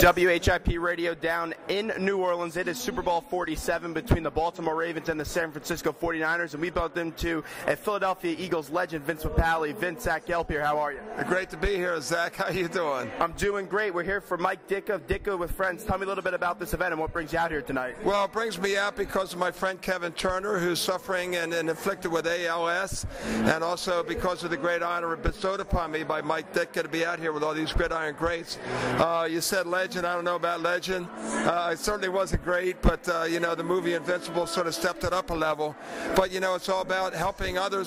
WHIP Radio down in New Orleans. It is Super Bowl 47 between the Baltimore Ravens and the San Francisco 49ers, and we bumped into a Philadelphia Eagles legend, Vince Papale. Vince, Zach Gelb here. How are you? Great to be here, Zach. How you doing? I'm doing great. We're here for Mike Ditka of Ditka with Friends. Tell me a little bit about this event and what brings you out here tonight. Well, it brings me out because of my friend Kevin Turner, who's suffering and afflicted with ALS, and also because of the great honor bestowed upon me by Mike Ditka to be out here with all these gridiron greats. You said legend. I don't know about legend. It certainly wasn't great, but you know, the movie Invincible sort of stepped it up a level. But you know, it's all about helping other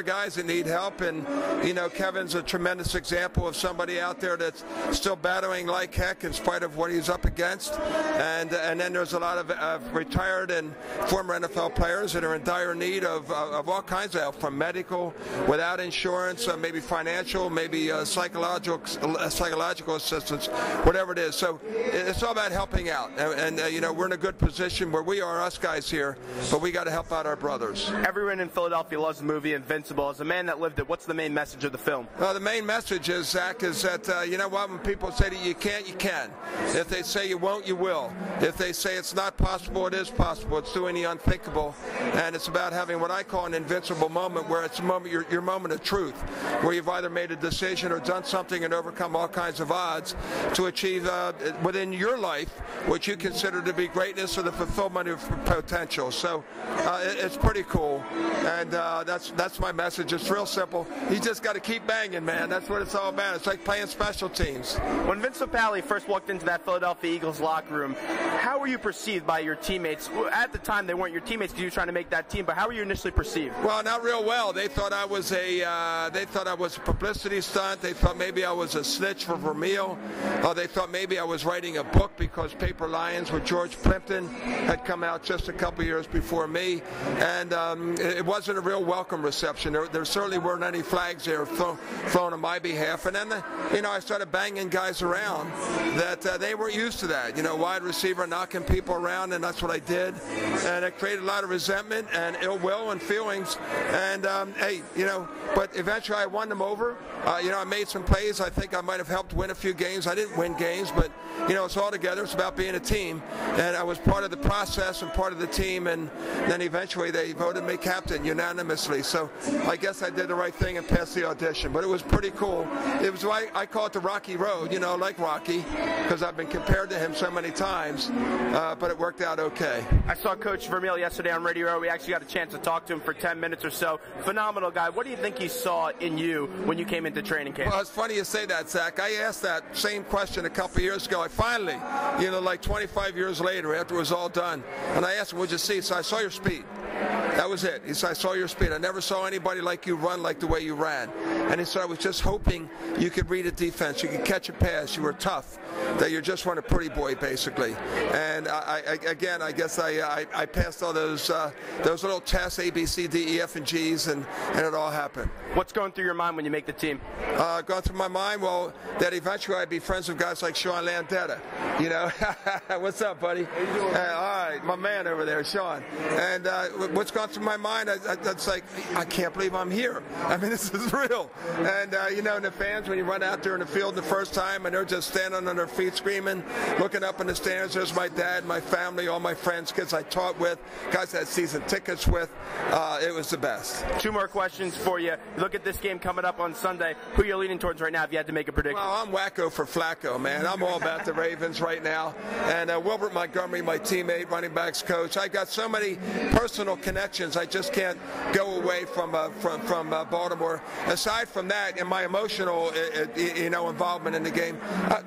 guys that need help, and you know, Kevin's a tremendous example of somebody out there that's still battling like heck in spite of what he's up against. And then there's a lot of retired and former NFL players that are in dire need of all kinds of help, from medical, without insurance, maybe financial, maybe psychological assistance, whatever it is. So it's all about helping out, and you know, we're in a good position where we are, us guys here, but we got to help out our brothers. Everyone in Philadelphia loves the movie Invincible. As a man that lived it, what's the main message of the film? The main message is, Zach, is that you know what, when people say that you can't, you can. If they say you won't, you will. If they say it's not possible, it is possible. It's doing the unthinkable, and it's about having what I call an invincible moment, where it's a moment, your moment of truth, where you've either made a decision or done something and overcome all kinds of odds to achieve within your life what you consider to be greatness or the fulfillment of potential. So it's pretty cool, and that's my message. It's real simple. You just got to keep banging, man. That's what it's all about. It's like playing special teams. When Vince Papale first walked into that Philadelphia Eagles locker room, how were you perceived by your teammates? At the time, they weren't your teammates because you were trying to make that team, but how were you initially perceived? Well, not real well. They thought I was a publicity stunt. They thought maybe I was a snitch for Vermeil. They thought maybe I was writing a book because Paper Lions with George Plimpton had come out just a couple years before me, and it wasn't a real welcome reception. There certainly weren't any flags there thrown on my behalf. And then you know, I started banging guys around that they weren't used to that. You know, wide receiver knocking people around, and that's what I did, and it created a lot of resentment and ill will and feelings. And hey, you know, but eventually I won them over. You know, I made some plays. I think I might have helped win a few games. I didn't win games, but you know, it's all together. It's about being a team, and I was part of the process and part of the team. And then eventually they voted me captain unanimously. So I guess I did the right thing and passed the audition. But it was pretty cool. It was why I call it the Rocky Road. You know, like Rocky, because I've been compared to him so many times. But it worked out okay. I saw Coach Vermeil yesterday on Radio Row. We actually got a chance to talk to him for 10 minutes or so. Phenomenal guy. What do you think he saw in you when you came into training camp? Well, it's funny you say that, Zach. I asked that same question a couple years ago. I finally, you know, like 25 years later, after it was all done, and I asked him, what'd you see? He said, I saw your speed. That was it. He said, I saw your speed. I never saw anybody like you run like the way you ran. And he said, I was just hoping you could read a defense, you could catch a pass, you were tough, that you just weren't a pretty boy, basically. And I guess I passed all those little tests, A, B, C, D, E, F, and G's, and it all happened. What's going through your mind when you make the team? Going through my mind, well, that eventually I'd be friends with guys like Sean Landetta. You know, what's up, buddy? How you doing? All right, my man over there, Sean. And what's gone through my mind, it's like, I can't believe I'm here. I mean, this is real. And, you know, and the fans, when you run out there in the field the first time, and they're just standing on their feet screaming, looking up in the stands, there's my dad, my family, all my friends, kids I taught with, guys I had season tickets with. It was the best. Two more questions for you. Look at this game coming up on Sunday. Who are you leaning towards right now if you had to make a prediction? Well, I'm wacko for Flacco, man. I'm all about the Ravens right now. And Wilbert Montgomery, my teammate, running backs coach. I got so many personal connections. I just can't go away from Baltimore. Aside from that, and my emotional, you know, involvement in the game,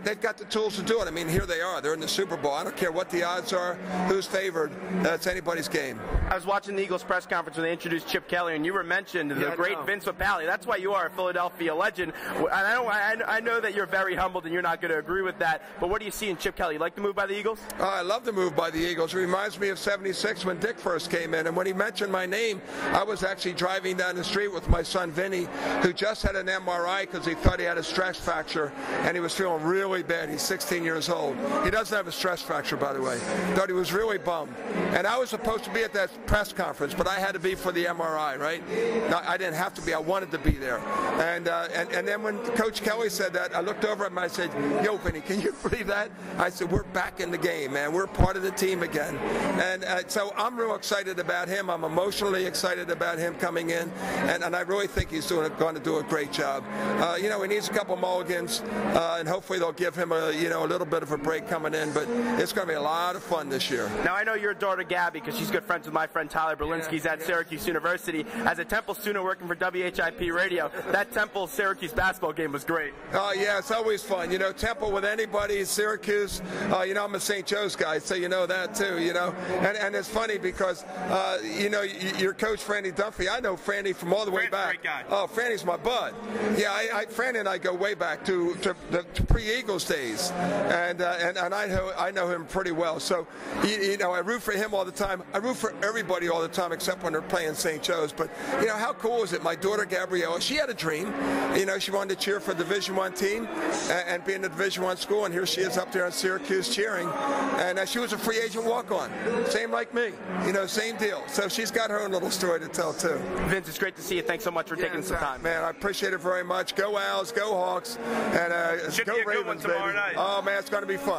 they've got the tools to do it. I mean, here they are. They're in the Super Bowl. I don't care what the odds are, who's favored. It's anybody's game. I was watching the Eagles press conference when they introduced Chip Kelly, and you were mentioned the great Vince Papale. That's why you are a Philadelphia legend. And I know that you're very humbled and you're not going to agree with that, but what do you see in Chip Kelly? You like the move by the Eagles? I love the move by the Eagles. It reminds me of '76 when Dick first came in, and when he mentioned my name, I was actually driving down the street with my son Vinny, who just had an MRI because he thought he had a stress fracture, and he was feeling really bad. He's 16 years old. He doesn't have a stress fracture, by the way. Thought he was really bummed. And I was supposed to be at that press conference, but I had to be for the MRI, right? No, I didn't have to be. I wanted wanted to be there. And then when Coach Kelly said that, I looked over at him and I said, yo, Vinny, can you believe that? I said, we're back in the game, man. We're part of the team again. And so I'm real excited about him. I'm emotionally excited about him coming in. And I really think he's going to do a great job. He needs a couple mulligans, and hopefully they'll give him a little bit of a break coming in. But it's going to be a lot of fun this year. Now, I know your daughter, Gabby, because she's good friends with my friend Tyler Berlinski's at Syracuse University. As a Temple student working for WHIP Radio, that Temple-Syracuse basketball game was great. Oh, yeah, it's always fun. Temple with anybody, Syracuse, I'm a St. Joe's guy, so you know that too, And it's funny because, your coach, Franny Dunphy, I know Franny from all the way back. Great guy. Oh, Franny's my bud. Yeah, Franny and I go way back to pre-Eagles days, and I know him pretty well. So, I root for him all the time. I root for everybody all the time except when they're playing St. Joe's. But, how cool is it? My daughter, Gabriella, she had a dream. She wanted to cheer for the Division I team and be in the Division I school, and here she is up there in Syracuse cheering. And she was a free agent walk-on, same like me, same deal. So she's got her own little story to tell too. Vince, it's great to see you. Thanks so much for taking some time. Man, I appreciate it very much. Go Owls, go Hawks, and Should go be a Ravens, good one tomorrow night. Oh man, it's going to be fun.